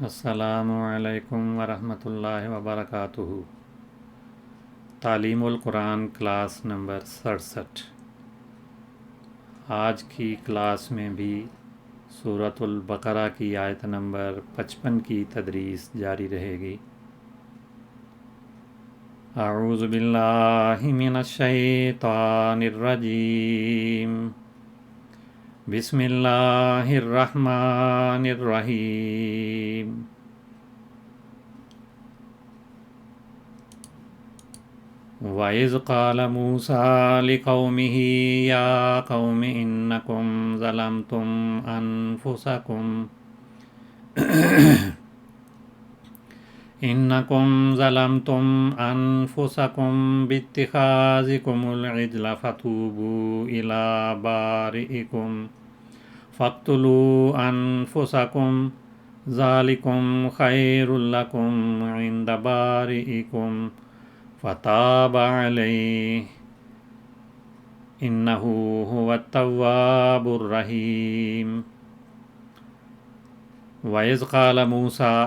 السلام علیکم ورحمۃ اللہ وبرکاتہ۔ تعلیم القرآن کلاس نمبر 67۔ آج کی کلاس میں بھی سورۃ البقرہ کی آیت نمبر 55 کی تدریس جاری رہے گی۔ اعوذ باللہ من الشیطان الرجیم، بسم اللہ الرحمن الرحیم۔ وَإِذْ قَالَ مُوسَىٰ لِقَوْمِهِ يَا قَوْمِ إِنَّكُمْ ظَلَمْتُمْ أَنفُسَكُمْ بِاتِّخَاذِكُمُ الْعِجْلَ فَتُوبُوا إِلَىٰ بَارِئِكُمْ فَاقْتُلُوا أَنفُسَكُمْ ذَٰلِكُمْ خَيْرٌ لَكُمْ عِندَ بَارِئِكُمْ فَتَابَ عَلَيْهِ إِنَّهُ هُوَ التَّوَّابُ الرَّحِيمُ۔ وَإِذْ قَالَ مُوسَىٰ،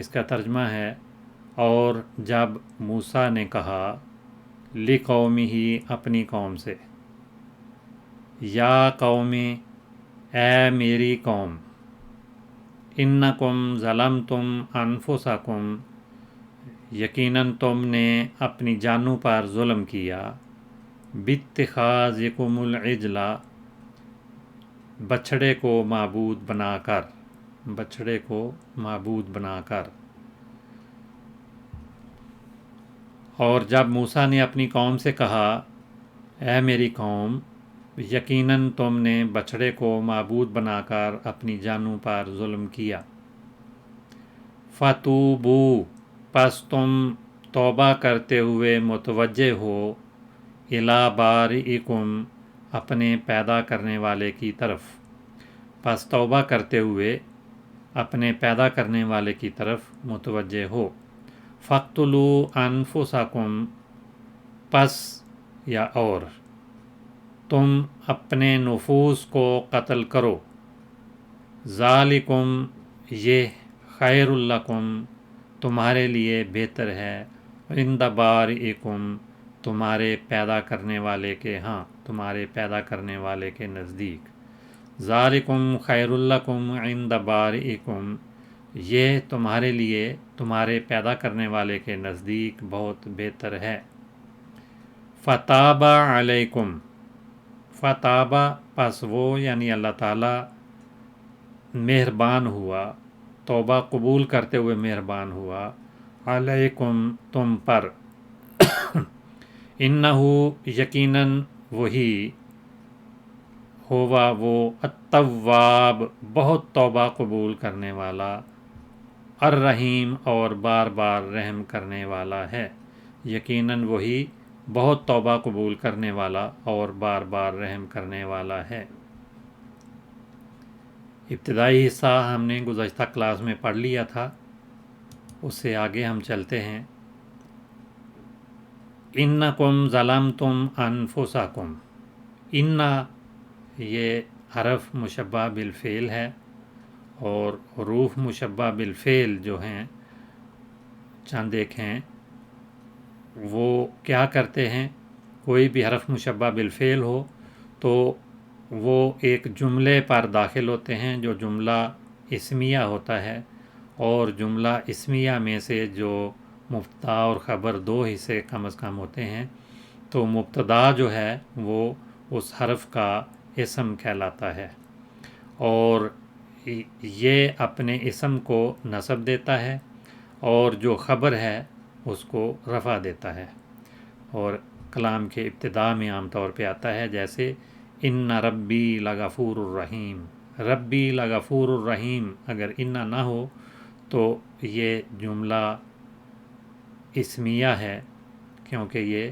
اس کا ترجمہ ہے اور جب موسیٰ نے کہا، لِقَوْمِهِ اپنی قوم سے، یا قوم اے میری قوم، انکم ظلمتم انفسکم یقیناً تم نے اپنی جانوں پر ظلم کیا، باتخاذکم العجل بچھڑے کو معبود بنا کر۔ اور جب موسیٰ نے اپنی قوم سے کہا، اے میری قوم، یقیناً تم نے بچھڑے کو معبود بنا کر اپنی جانوں پر ظلم کیا، فتوبو پس تم توبہ کرتے ہوئے متوجہ ہو، الی بارئکم اپنے پیدا کرنے والے کی طرف، پس توبہ کرتے ہوئے اپنے پیدا کرنے والے کی طرف متوجہ ہو، فاقتلوا انفسکم پس یا اور تم اپنے نفوس کو قتل کرو، ذالکم یہ خیر لکم تمہارے لیے بہتر ہے، عند بارئکم تمہارے پیدا کرنے والے کے ہاں، تمہارے پیدا کرنے والے کے نزدیک، ذالکم خیر لکم عند بارئکم یہ تمہارے لیے تمہارے پیدا کرنے والے کے نزدیک بہت بہتر ہے۔ فتاب علیکم فتاب پس وہ یعنی اللہ تعالیٰ مہربان ہوا، توبہ قبول کرتے ہوئے مہربان ہوا، علیکم تم پر، انہو یقیناً وہی، ہوا وہ، التواب بہت توبہ قبول کرنے والا، الرحیم اور بار بار رحم کرنے والا ہے، یقیناً وہی بہت توبہ قبول کرنے والا اور بار بار رحم کرنے والا ہے۔ ابتدائی حصہ ہم نے گزشتہ کلاس میں پڑھ لیا تھا، اس سے آگے ہم چلتے ہیں۔ انکم ظلمتم انفسکم، ان یہ حرف مشبہ بالفعل ہے، اور حروف مشبہ بالفعل جو ہیں چند ایک ہیں، وہ کیا کرتے ہیں، کوئی بھی حرف مشبہ بالفعل ہو تو وہ ایک جملے پر داخل ہوتے ہیں جو جملہ اسمیہ ہوتا ہے، اور جملہ اسمیہ میں سے جو مبتدا اور خبر دو حصے کم از کم ہوتے ہیں، تو مبتدا جو ہے وہ اس حرف کا اسم کہلاتا ہے، اور یہ اپنے اسم کو نصب دیتا ہے، اور جو خبر ہے اس کو رفع دیتا ہے، اور کلام کے ابتدا میں عام طور پہ آتا ہے، جیسے ان ربی لغفور الرحیم، ربی لغفور الرحیم، اگر ان نہ ہو تو یہ جملہ اسمیہ ہے، کیونکہ یہ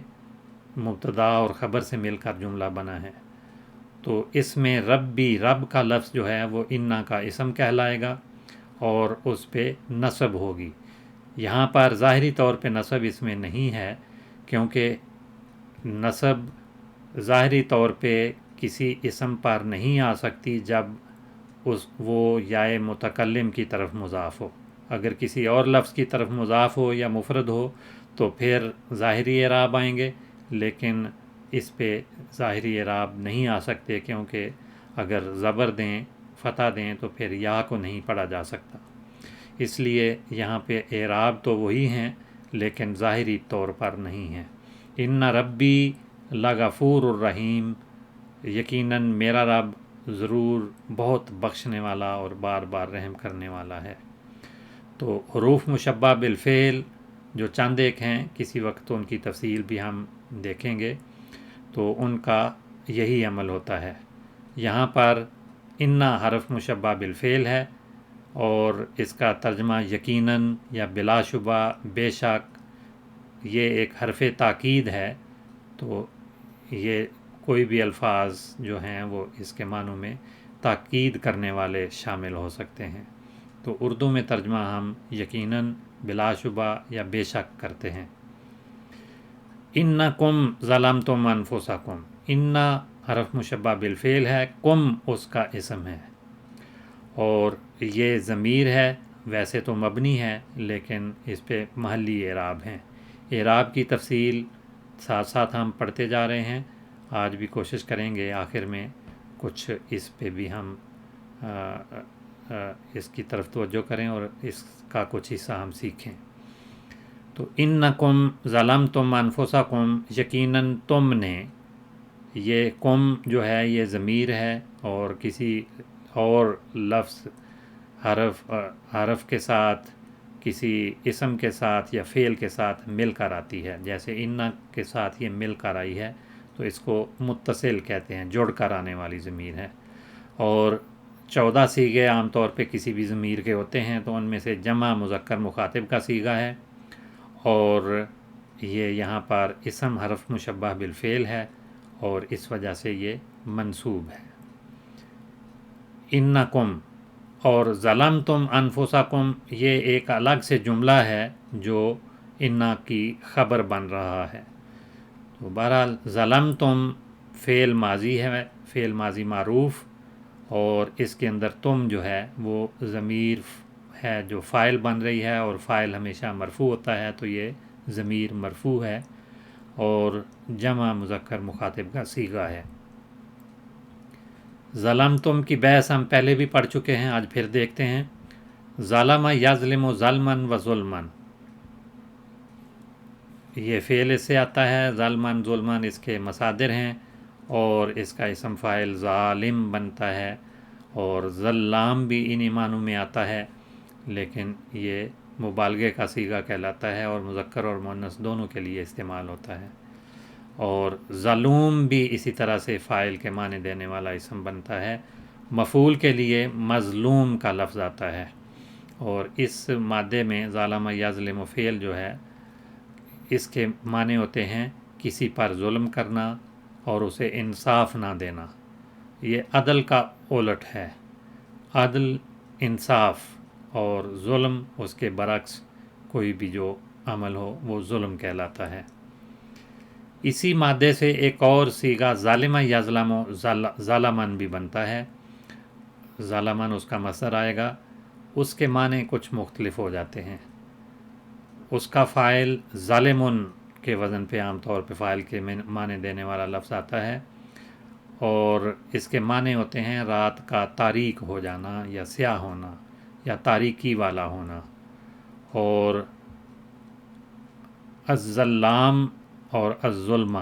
مبتدا اور خبر سے مل کر جملہ بنا ہے۔ تو اس میں ربی، رب کا لفظ جو ہے وہ انا کا اسم کہلائے گا اور اس پہ نصب ہوگی۔ یہاں پر ظاہری طور پہ نصب اس میں نہیں ہے، کیونکہ نصب ظاہری طور پہ کسی اسم پر نہیں آ سکتی جب وہ یائے متکلم کی طرف مضاف ہو. اگر کسی اور لفظ کی طرف مضاف ہو یا مفرد ہو تو پھر ظاہری اعراب آئیں گے، لیکن اس پہ ظاہری اعراب نہیں آ سکتے، کیونکہ اگر زبر دیں، فتح دیں تو پھر یا کو نہیں پڑھا جا سکتا. اس لیے یہاں پہ اعراب تو وہی ہیں لیکن ظاہری طور پر نہیں ہیں. ان ربی لغفور الرحیم، یقیناً میرا رب ضرور بہت بخشنے والا اور بار بار رحم کرنے والا ہے. تو حروف مشبہ بالفعل جو چند ایک ہیں، کسی وقت ان کی تفصیل بھی ہم دیکھیں گے، تو ان کا یہی عمل ہوتا ہے. یہاں پر انا حرف مشبہ بالفعل ہے اور اس کا ترجمہ یقیناً یا بلا شبہ، بے شک، یہ ایک حرف تاکید ہے. تو یہ کوئی بھی الفاظ جو ہیں وہ اس کے معنوں میں تاکید کرنے والے شامل ہو سکتے ہیں. تو اردو میں ترجمہ ہم یقیناً، بلا شبہ یا بے شک کرتے ہیں. انکم ظلمتم انفسکم، انا حرف مشبہ بالفعل ہے، کم اس کا اسم ہے، اور یہ ضمیر ہے. ویسے تو مبنی ہے لیکن اس پہ محلی اعراب ہیں. اعراب کی تفصیل ساتھ ساتھ ہم پڑھتے جا رہے ہیں. آج بھی کوشش کریں گے آخر میں کچھ اس پہ بھی ہم اس کی طرف توجہ کریں اور اس کا کچھ حصہ ہم سیکھیں. تو انکم ظلمتم انفسکم، یقیناً تم نے، یہ کم جو ہے یہ ضمیر ہے اور کسی اور لفظ حرف کے ساتھ، کسی اسم کے ساتھ یا فعل کے ساتھ مل کر آتی ہے. جیسے انا کے ساتھ یہ مل کر آئی ہے تو اس کو متصل کہتے ہیں، جڑ کر آنے والی ضمیر ہے. اور 14 صیغے عام طور پہ کسی بھی ضمیر کے ہوتے ہیں، تو ان میں سے جمع مذکر مخاطب کا صیغہ ہے، اور یہ یہاں پر اسم حرف مشبہ بالفعل ہے اور اس وجہ سے یہ منصوب ہے. انکم اور ظلمتم انفسکم، یہ ایک الگ سے جملہ ہے جو انا کی خبر بن رہا ہے. تو بہرحال ظلمتم فعل ماضی ہے، فعل ماضی معروف، اور اس کے اندر تم جو ہے وہ ضمیر ہے جو فاعل بن رہی ہے، اور فاعل ہمیشہ مرفوع ہوتا ہے، تو یہ ضمیر مرفوع ہے اور جمع مذکر مخاطب کا صیغہ ہے. ظلمتم کی بحث ہم پہلے بھی پڑھ چکے ہیں، آج پھر دیکھتے ہیں. ظلم یظلم ظلمن و ظلمن، یہ فعل اس سے آتا ہے. ظلمن ظلمن اس کے مصادر ہیں اور اس کا اسم فاعل ظالم بنتا ہے، اور ظلام بھی انہی معنوں میں آتا ہے، لیکن یہ مبالغے کا صیغہ کہلاتا ہے اور مذکر اور مؤنث دونوں کے لیے استعمال ہوتا ہے. اور ظلوم بھی اسی طرح سے فاعل کے معنی دینے والا اسم بنتا ہے. مفعول کے لیے مظلوم کا لفظ آتا ہے، اور اس مادے میں ظالم یظلم فعل جو ہے اس کے معنی ہوتے ہیں کسی پر ظلم کرنا اور اسے انصاف نہ دینا. یہ عدل کا الٹ ہے. عدل انصاف، اور ظلم اس کے برعکس کوئی بھی جو عمل ہو وہ ظلم کہلاتا ہے. اسی مادے سے ایک اور صیغہ ظالم یظلم ظالمن بھی بنتا ہے. ظالمن اس کا مصدر آئے گا، اس کے معنی کچھ مختلف ہو جاتے ہیں. اس کا فاعل ظالمن کے وزن پہ عام طور پہ فاعل کے معنی دینے والا لفظ آتا ہے، اور اس کے معنی ہوتے ہیں رات کا تاریک ہو جانا یا سیاہ ہونا یا تاریکی والا ہونا. اور الظلام اور الظلمہ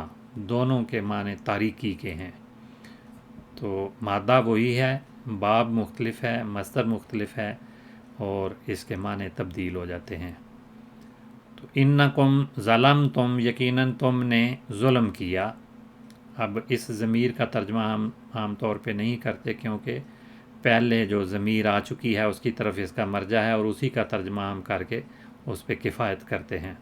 دونوں کے معنی تاریکی کے ہیں. تو مادہ وہی ہے، باب مختلف ہے، مصدر مختلف ہے، اور اس کے معنی تبدیل ہو جاتے ہیں. تو انکم ظلمتم، یقیناً تم نے ظلم کیا. اب اس ضمیر کا ترجمہ ہم عام طور پہ نہیں کرتے، کیونکہ پہلے جو ضمیر آ چکی ہے اس کی طرف اس کا مرجع ہے، اور اسی کا ترجمہ ہم کر کے اس پہ کفایت کرتے ہیں.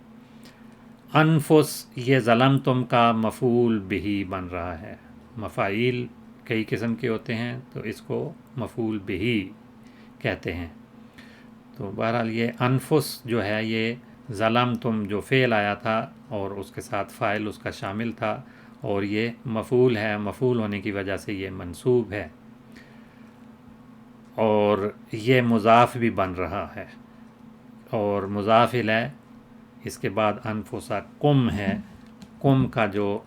انفس، یہ ظلمتم کا مفعول بہ بن رہا ہے. مفاعیل کئی قسم کے ہوتے ہیں تو اس کو مفعول بہ کہتے ہیں. تو بہرحال یہ انفس جو ہے یہ ظلمتم جو فعل آیا تھا اور اس کے ساتھ فاعل اس کا شامل تھا، اور یہ مفعول ہے، مفعول ہونے کی وجہ سے یہ منصوب ہے. اور یہ مضاف بھی بن رہا ہے، اور مضاف الیہ اس کے بعد انفسکم ہے، کم کا جو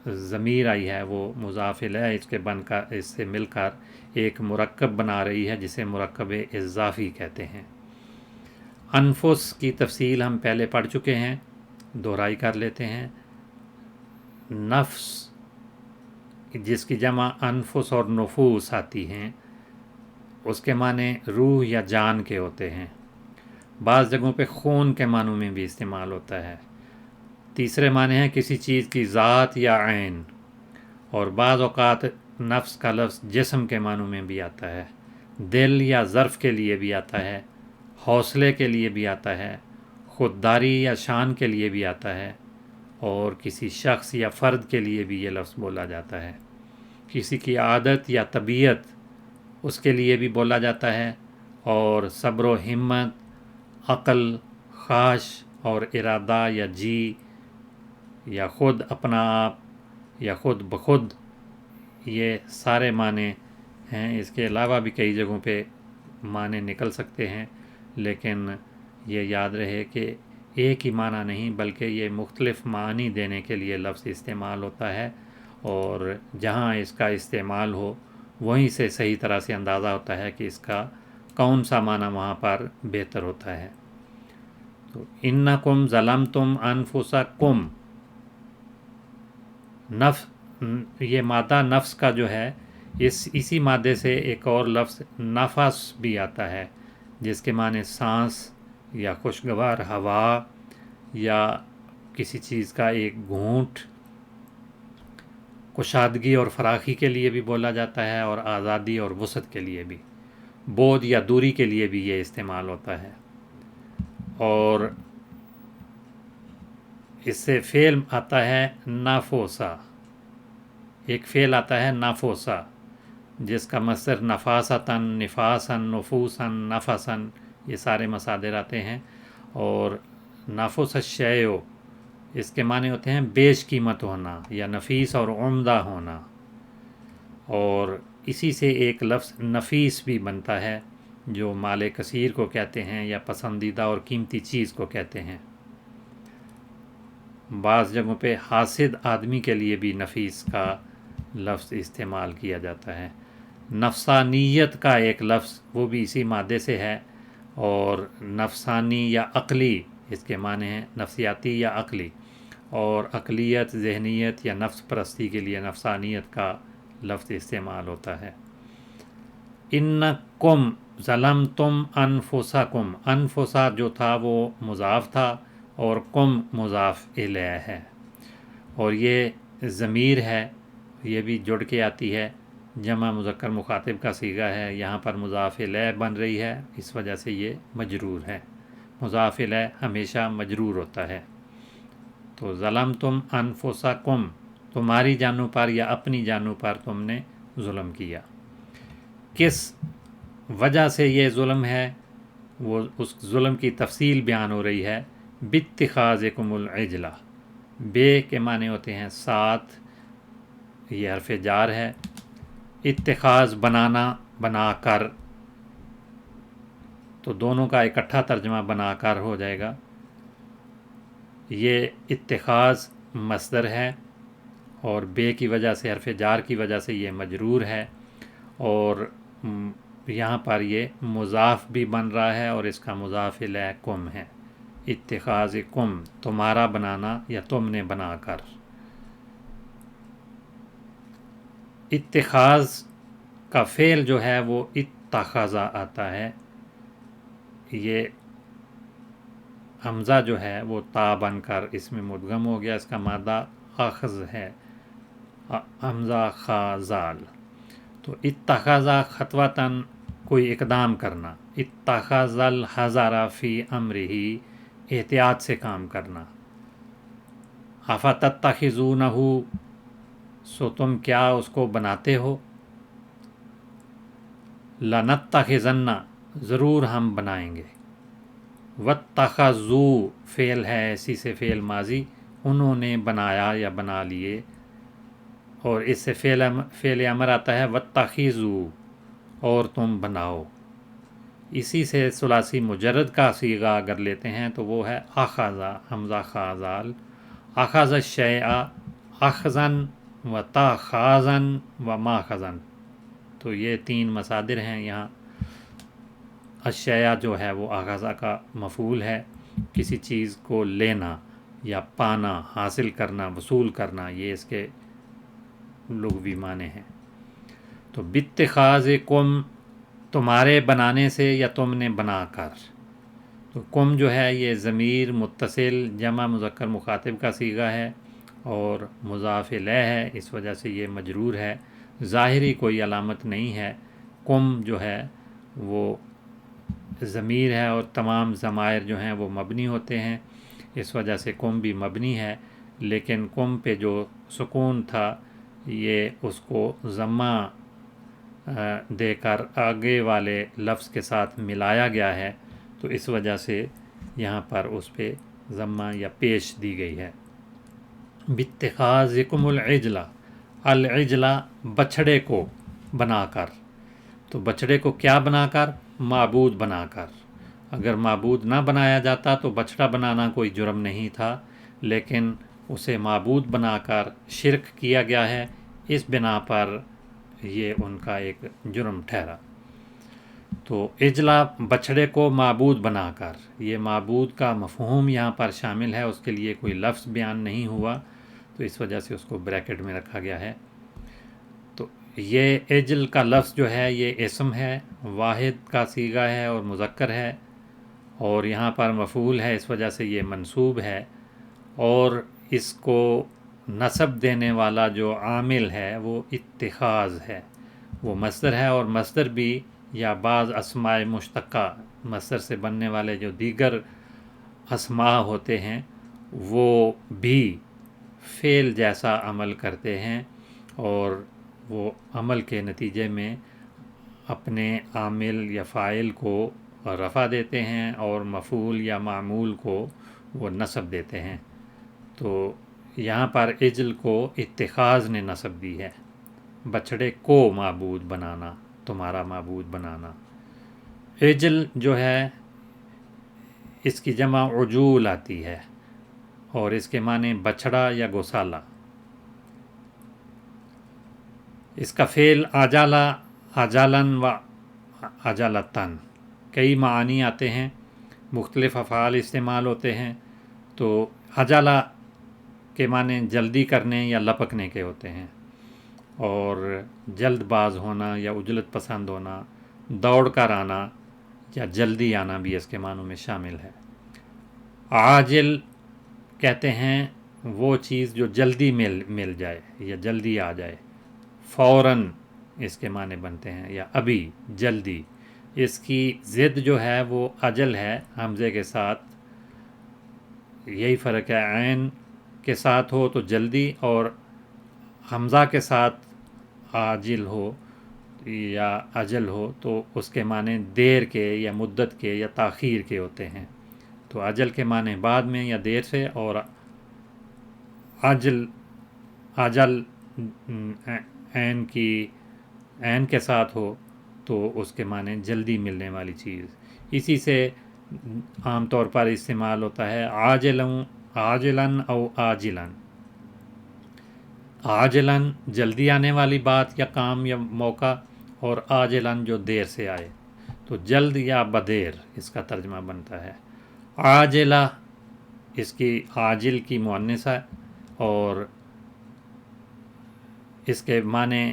ضمیر آئی ہے وہ مضاف الیہ اس کے بن کر اس سے مل کر ایک مرکب بنا رہی ہے جسے مرکب اضافی کہتے ہیں۔ انفس کی تفصیل ہم پہلے پڑھ چکے ہیں، دہرائی کر لیتے ہیں۔ نفس جس کی جمع انفس اور نفوس آتی ہیں، اس کے معنی روح یا جان کے ہوتے ہیں، بعض جگہوں پہ خون کے معنوں میں بھی استعمال ہوتا ہے۔ تیسرے معنی ہے کسی چیز کی ذات یا عین، اور بعض اوقات نفس کا لفظ جسم کے معنوں میں بھی آتا ہے، دل یا ظرف کے لیے بھی آتا ہے، حوصلے کے لیے بھی آتا ہے، خودداری یا شان کے لیے بھی آتا ہے، اور کسی شخص یا فرد کے لیے بھی یہ لفظ بولا جاتا ہے۔ کسی کی عادت یا طبیعت اس کے لیے بھی بولا جاتا ہے، اور صبر و ہمت، عقل، خواہش اور ارادہ یا جی یا خود اپنا آپ یا خود بخود، یہ سارے معنی ہیں۔ اس کے علاوہ بھی کئی جگہوں پہ معنی نکل سکتے ہیں، لیکن یہ یاد رہے کہ ایک ہی معنی نہیں بلکہ یہ مختلف معنی دینے کے لیے لفظ استعمال ہوتا ہے، اور جہاں اس کا استعمال ہو وہیں سے صحیح طرح سے اندازہ ہوتا ہے کہ اس کا کون سا معنی وہاں پر بہتر ہوتا ہے۔ تو انکم ظلمتم انفسکم، یہ مادہ نفس کا جو ہے اسی مادے سے ایک اور لفظ نفس بھی آتا ہے، جس کے معنی سانس یا خوشگوار ہوا یا کسی چیز کا ایک گھونٹ، کشادگی اور فراخی کے لیے بھی بولا جاتا ہے، اور آزادی اور وسعت کے لیے بھی، بعد یا دوری کے لیے بھی یہ استعمال ہوتا ہے۔ اور اس سے فعل آتا ہے نافوسا، ایک فعل آتا ہے نافوسا جس کا مصدر نفاستاً، نفاساً، نفوساً، نفساً، یہ سارے مصادر آتے ہیں۔ اور نافوس الشیء اس کے معنی ہوتے ہیں بیش قیمت ہونا یا نفیس اور عمدہ ہونا، اور اسی سے ایک لفظ نفیس بھی بنتا ہے جو مال کثیر کو کہتے ہیں یا پسندیدہ اور قیمتی چیز کو کہتے ہیں۔ بعض جگہوں پہ حاسد آدمی کے لیے بھی نفیس کا لفظ استعمال کیا جاتا ہے۔ نفسانیت کا ایک لفظ وہ بھی اسی مادے سے ہے، اور نفسانی یا عقلی اس کے معنی ہیں نفسیاتی یا عقلی، اور عقلیت، ذہنیت یا نفس پرستی کے لیے نفسانیت کا لفظ استعمال ہوتا ہے۔ انکم ظلمتم انفسکم، انفسا جو تھا وہ مضاف تھا اور کم مضاف الیہ ہے، اور یہ ضمیر ہے، یہ بھی جڑ کے آتی ہے، جمع مذکر مخاطب کا صیغہ ہے، یہاں پر مضاف الیہ بن رہی ہے، اس وجہ سے یہ مجرور ہے۔ مضاف الیہ ہمیشہ مجرور ہوتا ہے۔ تو ظلمتم انفسکم، تمہاری جانوں پر یا اپنی جانوں پر تم نے ظلم کیا۔ کس وجہ سے یہ ظلم ہے، وہ اس ظلم کی تفصیل بیان ہو رہی ہے۔ باتخاذکم العجلہ، بے کے معنی ہوتے ہیں ساتھ، یہ حرف جار ہے، اتخاذ بنانا، بنا کر، تو دونوں کا اکٹھا ترجمہ بنا کر ہو جائے گا۔ یہ اتخاذ مصدر ہے، اور بے کی وجہ سے، حرف جار کی وجہ سے یہ مجرور ہے، اور یہاں پر یہ مضاف بھی بن رہا ہے، اور اس کا مضاف الیہ کم ہے۔ اتخاذ کم، تمہارا بنانا یا تم نے بنا کر۔ اتخاذ کا فعل جو ہے وہ اتخذ آتا ہے، یہ حمزہ جو ہے وہ تا بن کر اس میں مدغم ہو گیا، اس کا مادہ اخذ ہے، حمزہ خا زال۔ تو اتخذ خطوتاً، کوئی اقدام کرنا، اتخذ الحذر فی امرہ، احتیاط سے کام کرنا۔ افتتخذونہ، سو تم کیا اس کو بناتے ہو، لنتخذن، ضرور ہم بنائیں گے، واتخذوا فعل ہے، اسی سے فعل ماضی، انہوں نے بنایا یا بنا لیے، اور اس سے فعل امر آتا ہے واتخذوا، اور تم بناؤ۔ اسی سے ثلاثی مجرد کا صیغہ اگر لیتے ہیں تو وہ ہے اخذا، حمزہ خازال، اخذ الشیء اخذن و تاخازن و ماخذن، تو یہ 3 مصادر ہیں یہاں۔ الشیء جو ہے وہ اخذا کا مفعول ہے، کسی چیز کو لینا یا پانا، حاصل کرنا، وصول کرنا، یہ اس کے لغوی معنی ہیں۔ تو باتخاذکم، تمہارے بنانے سے یا تم نے بنا کر، تو کم جو ہے یہ ضمیر متصل جمع مذکر مخاطب کا صیغہ ہے اور مضاف الیہ ہے، اس وجہ سے یہ مجرور ہے، ظاہری کوئی علامت نہیں ہے۔ کم جو ہے وہ ضمیر ہے اور تمام ضمائر جو ہیں وہ مبنی ہوتے ہیں، اس وجہ سے کم بھی مبنی ہے، لیکن کم پہ جو سکون تھا یہ اس کو ضمہ دے کر آگے والے لفظ کے ساتھ ملایا گیا ہے، تو اس وجہ سے یہاں پر اس پہ ضمہ یا پیش دی گئی ہے۔ باتخاذکم العجلہ، العجلہ بچھڑے کو بنا کر، تو بچھڑے کو کیا بنا کر؟ معبود بنا کر۔ اگر معبود نہ بنایا جاتا تو بچھڑا بنانا کوئی جرم نہیں تھا، لیکن اسے معبود بنا کر شرک کیا گیا ہے، اس بنا پر یہ ان کا ایک جرم ٹھہرا۔ تو اجلا بچھڑے کو معبود بنا کر، یہ معبود کا مفہوم یہاں پر شامل ہے، اس کے لیے کوئی لفظ بیان نہیں ہوا، تو اس وجہ سے اس کو بریکٹ میں رکھا گیا ہے۔ تو یہ اجل کا لفظ جو ہے یہ اسم ہے، واحد کا صیغہ ہے اور مذکر ہے، اور یہاں پر مفعول ہے، اس وجہ سے یہ منصوب ہے، اور اس کو نصب دینے والا جو عامل ہے وہ اتخاذ ہے، وہ مصدر ہے، اور مصدر بھی یا بعض اسماء مشتقہ مصدر سے بننے والے جو دیگر اسماء ہوتے ہیں وہ بھی فعل جیسا عمل کرتے ہیں، اور وہ عمل کے نتیجے میں اپنے عامل یا فاعل کو رفع دیتے ہیں اور مفعول یا معمول کو وہ نصب دیتے ہیں۔ تو یہاں پر اجل کو اتخاذ نے نصب دی ہے، بچھڑے کو معبود بنانا، تمہارا معبود بنانا۔ اجل جو ہے اس کی جمع عجول آتی ہے، اور اس کے معنی بچھڑا یا گوسالہ۔ اس کا فعل آجالا، آجالن و آجالتن، کئی معانی آتے ہیں، مختلف افعال استعمال ہوتے ہیں۔ تو آجالا کے معنی جلدی کرنے یا لپکنے کے ہوتے ہیں، اور جلد باز ہونا یا عجلت پسند ہونا، دوڑ کر آنا یا جلدی آنا بھی اس کے معنوں میں شامل ہے۔ عاجل کہتے ہیں وہ چیز جو جلدی مل جائے یا جلدی آ جائے، فوراً اس کے معنی بنتے ہیں، یا ابھی، جلدی۔ اس کی ضد جو ہے وہ اجل ہے، حمزے کے ساتھ، یہی فرق ہے، عین کے ساتھ ہو تو جلدی، اور حمزہ کے ساتھ عاجل ہو یا اجل ہو تو اس کے معنی دیر کے یا مدت کے یا تاخیر کے ہوتے ہیں۔ تو اجل کے معنی بعد میں یا دیر سے، اور اجل عین کے ساتھ ہو تو اس کے معنی جلدی ملنے والی چیز۔ اسی سے عام طور پر استعمال ہوتا ہے عاجلاً او عاجلاً، عاجلاً جلدی آنے والی بات یا کام یا موقع، اور عاجلاً جو دیر سے آئے، تو جلد یا بدیر اس کا ترجمہ بنتا ہے۔ عاجلہ اس کی عاجل کی مؤنث ہے، اور اس کے معنی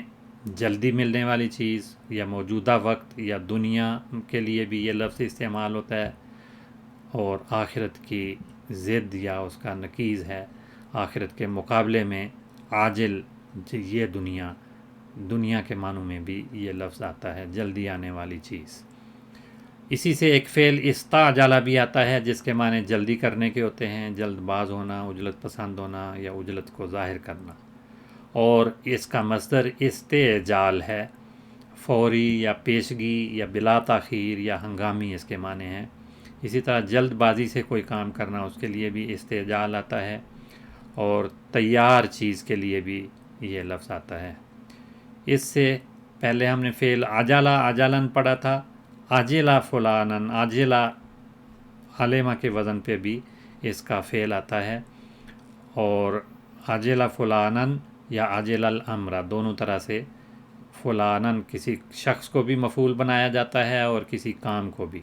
جلدی ملنے والی چیز یا موجودہ وقت یا دنیا کے لیے بھی یہ لفظ استعمال ہوتا ہے، اور آخرت کی ضد یا اس کا نقیض ہے، آخرت کے مقابلے میں عاجل، یہ دنیا کے معنوں میں بھی یہ لفظ آتا ہے، جلدی آنے والی چیز۔ اسی سے ایک فعل استعجل بھی آتا ہے، جس کے معنی جلدی کرنے کے ہوتے ہیں، جلد باز ہونا، عجلت پسند ہونا یا عجلت کو ظاہر کرنا، اور اس کا مصدر استعجال ہے، فوری یا پیشگی یا بلا تاخیر یا ہنگامی اس کے معنی ہیں۔ اسی طرح جلد بازی سے کوئی کام کرنا، اس کے لیے بھی استعجال آتا ہے، اور تیار چیز کے لیے بھی یہ لفظ آتا ہے۔ اس سے پہلے ہم نے فعل عجلا عجلن پڑھا تھا، عجلا فلانن، عجلا علمہ کے وزن پہ بھی اس کا فعل آتا ہے، اور عجلا فلانن یا عجل الامر دونوں طرح سے فلانن کسی شخص کو بھی مفعول بنایا جاتا ہے اور کسی کام کو بھی.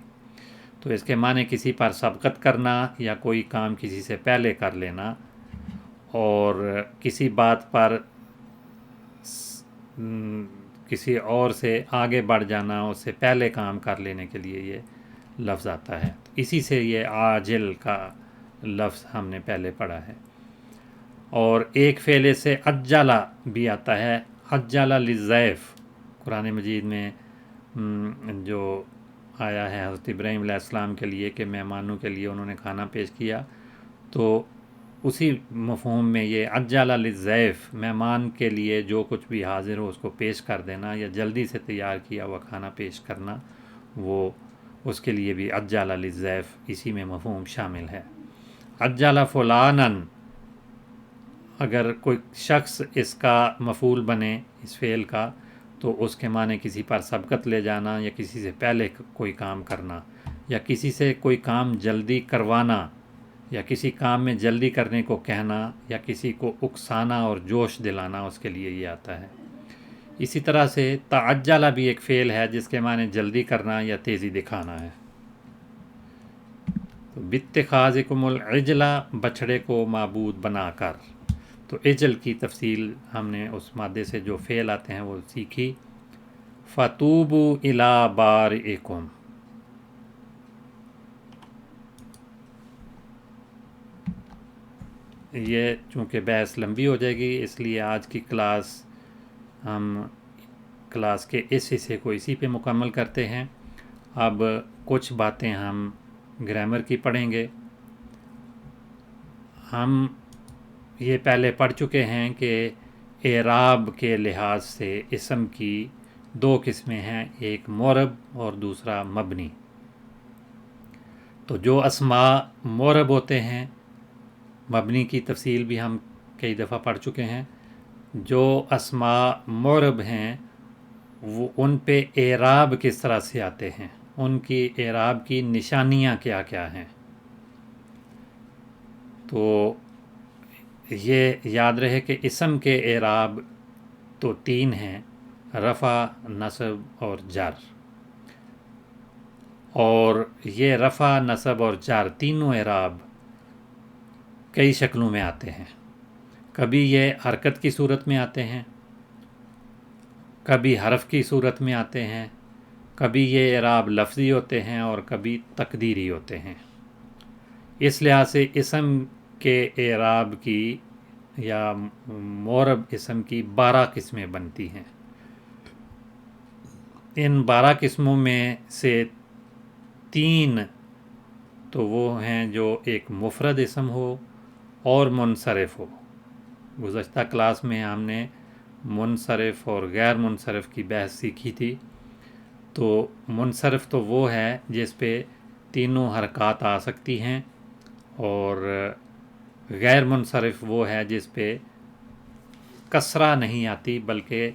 تو اس کے معنی کسی پر سبقت کرنا یا کوئی کام کسی سے پہلے کر لینا، اور کسی بات پر کسی اور سے آگے بڑھ جانا، اس سے پہلے کام کر لینے کے لیے یہ لفظ آتا ہے. اسی سے یہ عاجل کا لفظ ہم نے پہلے پڑھا ہے. اور ایک فعل سے عجلا بھی آتا ہے، عجلا للضیف، قرآن مجید میں جو آیا ہے حضرت ابراہیم علیہ السلام کے لیے کہ مہمانوں کے لیے انہوں نے کھانا پیش کیا، تو اسی مفہوم میں یہ عجلا للضیف، مہمان کے لیے جو کچھ بھی حاضر ہو اس کو پیش کر دینا یا جلدی سے تیار کیا ہوا کھانا پیش کرنا، وہ اس کے لیے بھی عجلا للضیف اسی میں مفہوم شامل ہے. عجلا فلانن، اگر کوئی شخص اس کا مفعول بنے اس فعل کا، تو اس کے معنی کسی پر سبقت لے جانا یا کسی سے پہلے کوئی کام کرنا، یا کسی سے کوئی کام جلدی کروانا، یا کسی کام میں جلدی کرنے کو کہنا، یا کسی کو اکسانا اور جوش دلانا، اس کے لیے یہ آتا ہے. اسی طرح سے تعجلہ بھی ایک فعل ہے جس کے معنی جلدی کرنا یا تیزی دکھانا ہے. باتخاذکم العجل، بچھڑے کو معبود بنا کر. تو عجل کی تفصیل ہم نے اس مادے سے جو فعل آتے ہیں وہ سیکھی. فتوبوا الی بارئکم، یہ چونکہ بحث لمبی ہو جائے گی اس لیے آج کی کلاس ہم کلاس کے اس حصے کو اسی پہ مکمل کرتے ہیں. اب کچھ باتیں ہم گرامر کی پڑھیں گے. ہم یہ پہلے پڑھ چکے ہیں کہ اعراب کے لحاظ سے اسم کی دو قسمیں ہیں، ایک معرب اور دوسرا مبنی. تو جو اسماء معرب ہوتے ہیں، مبنی کی تفصیل بھی ہم کئی دفعہ پڑھ چکے ہیں. جو اسماء معرب ہیں وہ ان پہ اعراب کس طرح سے آتے ہیں، ان کی اعراب کی نشانیاں کیا کیا ہیں. تو یہ یاد رہے کہ اسم کے اعراب تو تین ہیں، رفع، نصب اور جر. اور یہ رفع، نصب اور جر تینوں اعراب کئی شکلوں میں آتے ہیں. کبھی یہ حرکت کی صورت میں آتے ہیں، کبھی حرف کی صورت میں آتے ہیں، کبھی یہ اعراب لفظی ہوتے ہیں اور کبھی تقدیری ہوتے ہیں. اس لحاظ سے اسم کے اعراب کی یا معرب اسم کی 12 قسمیں بنتی ہیں. ان 12 قسموں میں سے 3 تو وہ ہیں جو ایک مفرد اسم ہو اور منصرف ہو. گزشتہ کلاس میں ہم نے منصرف اور غیر منصرف کی بحث سیکھی تھی. تو منصرف تو وہ ہے جس پہ تینوں حرکات آ سکتی ہیں، اور غیر منصرف وہ ہے جس پہ کسرہ نہیں آتی بلکہ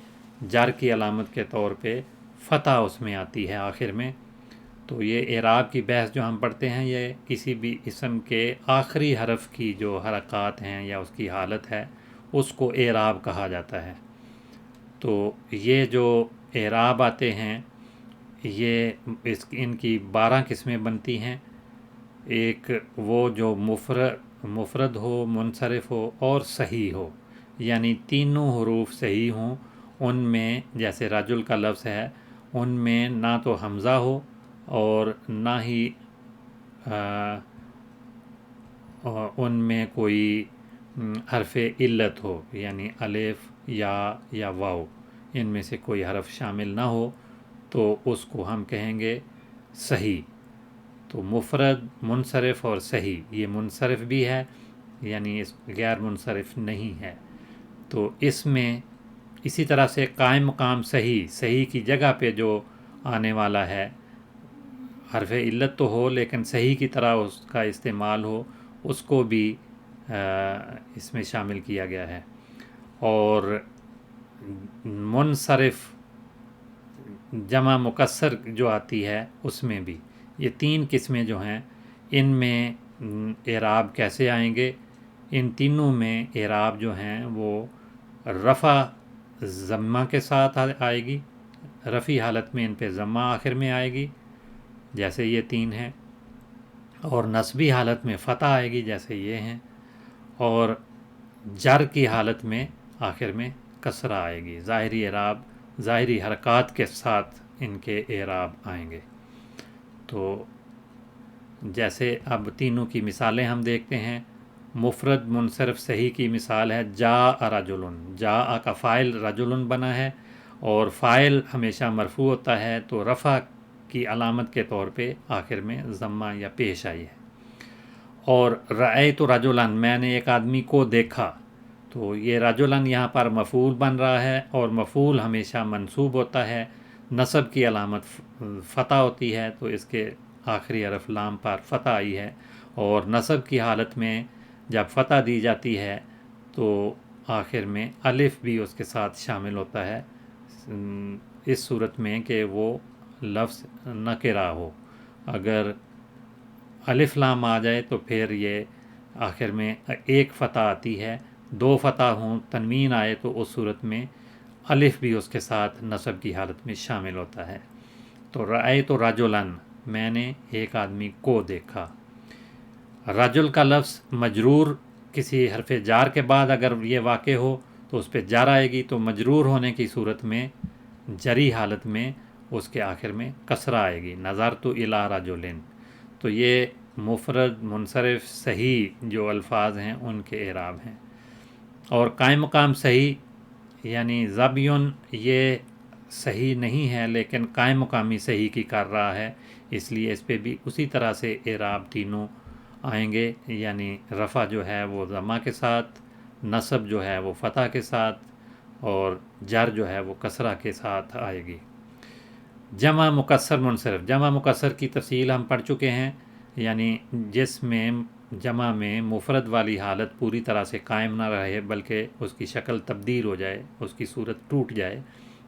جر کی علامت کے طور پہ فتح اس میں آتی ہے آخر میں. تو یہ اعراب کی بحث جو ہم پڑھتے ہیں یہ کسی بھی اسم کے آخری حرف کی جو حرکات ہیں یا اس کی حالت ہے اس کو اعراب کہا جاتا ہے. تو یہ جو اعراب آتے ہیں یہ ان کی 12 قسمیں بنتی ہیں. ایک وہ جو مفرد ہو، منصرف ہو اور صحیح ہو، یعنی تینوں حروف صحیح ہوں. ان میں جیسے رجل کا لفظ ہے، ان میں نہ تو حمزہ ہو اور نہ ہی ان میں کوئی حرف علت ہو، یعنی الف یا واو، ان میں سے کوئی حرف شامل نہ ہو، تو اس کو ہم کہیں گے صحیح. تو مفرد، منصرف اور صحیح، یہ منصرف بھی ہے یعنی اس غیر منصرف نہیں ہے. تو اس میں اسی طرح سے قائم مقام صحیح کی جگہ پہ جو آنے والا ہے، حرف علت تو ہو لیکن صحیح کی طرح اس کا استعمال ہو، اس کو بھی اس میں شامل کیا گیا ہے. اور منصرف جمع مکسر جو آتی ہے اس میں بھی یہ 3 قسمیں جو ہیں ان میں اعراب کیسے آئیں گے؟ ان تینوں میں اعراب جو ہیں وہ رفع ضمہ کے ساتھ آئے گی، رفعی حالت میں ان پہ ضمہ آخر میں آئے گی جیسے یہ 3 ہیں، اور نصبی حالت میں فتح آئے گی جیسے یہ ہیں، اور جر کی حالت میں آخر میں کسرہ آئے گی۔ ظاہری اعراب ظاہری حرکات کے ساتھ ان کے اعراب آئیں گے۔ تو جیسے اب تینوں کی مثالیں ہم دیکھتے ہیں۔ مفرد منصرف صحیح کی مثال ہے جاء رجل، جاء کا فاعل رجل بنا ہے اور فاعل ہمیشہ مرفوع ہوتا ہے، تو رفع کی علامت کے طور پہ آخر میں ضمہ یا پیش آئی ہے۔ اور رأیت رجلا، میں نے ایک آدمی کو دیکھا، تو یہ رجلا یہاں پر مفعول بن رہا ہے اور مفعول ہمیشہ منصوب ہوتا ہے، نصب کی علامت فتح ہوتی ہے، تو اس کے آخری حرف لام پر فتح آئی ہے، اور نصب کی حالت میں جب فتح دی جاتی ہے تو آخر میں الف بھی اس کے ساتھ شامل ہوتا ہے، اس صورت میں کہ وہ لفظ نکرہ ہو۔ اگر الف لام آ جائے تو پھر یہ آخر میں ایک فتح آتی ہے، 2 فتح ہوں تنوین آئے تو اس صورت میں الف بھی اس کے ساتھ نصب کی حالت میں شامل ہوتا ہے۔ تو رأیت رجلا، میں نے ایک آدمی کو دیکھا۔ رجل کا لفظ مجرور کسی حرف جار کے بعد اگر یہ واقع ہو تو اس پہ جار آئے گی، تو مجرور ہونے کی صورت میں جری حالت میں اس کے آخر میں کسرہ آئے گی، نظرت الی رجل۔ تو یہ مفرد منصرف صحیح جو الفاظ ہیں ان کے اعراب ہیں۔ اور قائم مقام صحیح یعنی ضبیون، یہ صحیح نہیں ہے لیکن قائم مقامی صحیح کی کر رہا ہے، اس لیے اس پہ بھی اسی طرح سے اعراب تینوں آئیں گے، یعنی رفع جو ہے وہ ضمہ کے ساتھ، نصب جو ہے وہ فتح کے ساتھ، اور جر جو ہے وہ کسرہ کے ساتھ آئے گی۔ جمع مکسر منصرف، جمع مکسر کی تفصیل ہم پڑھ چکے ہیں، یعنی جس میں جمع میں مفرد والی حالت پوری طرح سے قائم نہ رہے بلکہ اس کی شکل تبدیل ہو جائے، اس کی صورت ٹوٹ جائے،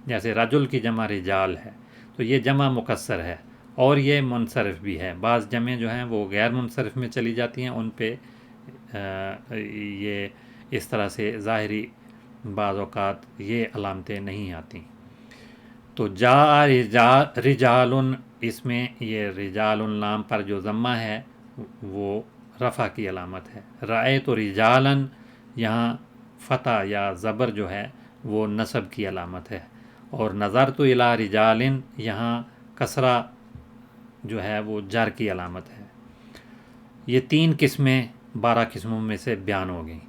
جیسے رجل کی جمع رجال ہے، تو یہ جمع مکسر ہے، اور یہ منصرف بھی ہے۔ بعض جمع جو ہیں وہ غیر منصرف میں چلی جاتی ہیں، ان پہ یہ اس طرح سے ظاہری بعض اوقات یہ علامتیں نہیں آتی۔ تو جاء رجال، اس میں یہ رجال نام پر جو ضمہ ہے وہ رفع کی علامت ہے۔ رأیت رجالا، یہاں فتح یا زبر جو ہے وہ نصب کی علامت ہے، اور نظرت الی رجال، یہاں کسرہ جو ہے وہ جر کی علامت ہے۔ یہ 3 قسمیں 12 قسموں میں سے بیان ہو گئیں۔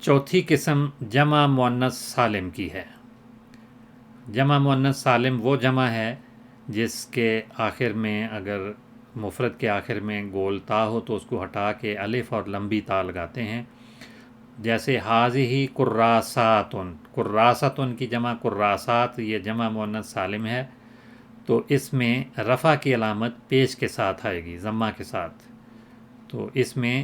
چوتھی قسم جمع مؤنث سالم کی ہے۔ جمع مؤنث سالم وہ جمع ہے جس کے آخر میں اگر مفرد کے آخر میں گول تا ہو تو اس کو ہٹا کے الف اور لمبی تا لگاتے ہیں، جیسے حاذہ کراسات، کراسۃ کی جمع کراسات، یہ جمع مؤنث سالم ہے، تو اس میں رفع کی علامت پیش کے ساتھ آئے گی، ضمہ کے ساتھ، تو اس میں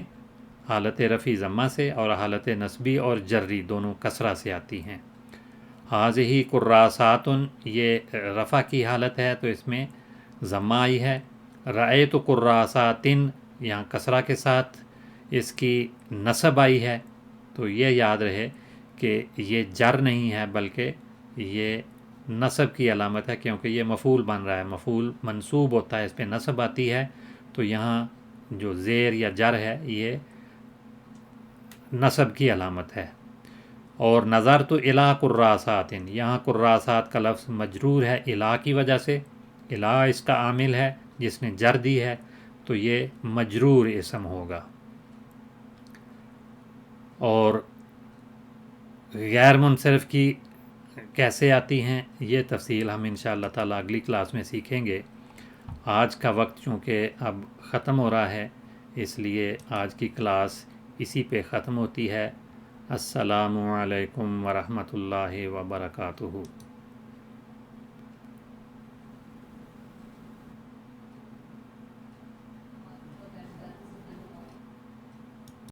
حالت رفعی ضمہ سے اور حالت نصبی اور جری دونوں کسرہ سے آتی ہیں۔ حاذہ کراسات، یہ رفع کی حالت ہے تو اس میں ضمہ آئی ہے۔ رأیت کراسات، یہاں کسرہ کے ساتھ اس کی نصب آئی ہے، تو یہ یاد رہے کہ یہ جر نہیں ہے بلکہ یہ نصب کی علامت ہے، کیونکہ یہ مفعول بن رہا ہے، مفعول منصوب ہوتا ہے، اس پہ نصب آتی ہے، تو یہاں جو زیر یا جر ہے یہ نصب کی علامت ہے۔ اور نظرت الی کراسات، یہاں کراسات کا لفظ مجرور ہے الی کی وجہ سے، الی اس کا عامل ہے جس نے جر دی ہے، تو یہ مجرور اسم ہوگا۔ اور غیر منصرف کی کیسے آتی ہیں یہ تفصیل ہم انشاءاللہ تعالی اگلی کلاس میں سیکھیں گے۔ آج کا وقت چونکہ اب ختم ہو رہا ہے، اس لیے آج کی کلاس اسی پہ ختم ہوتی ہے۔ السلام علیکم ورحمۃ اللہ وبرکاتہ۔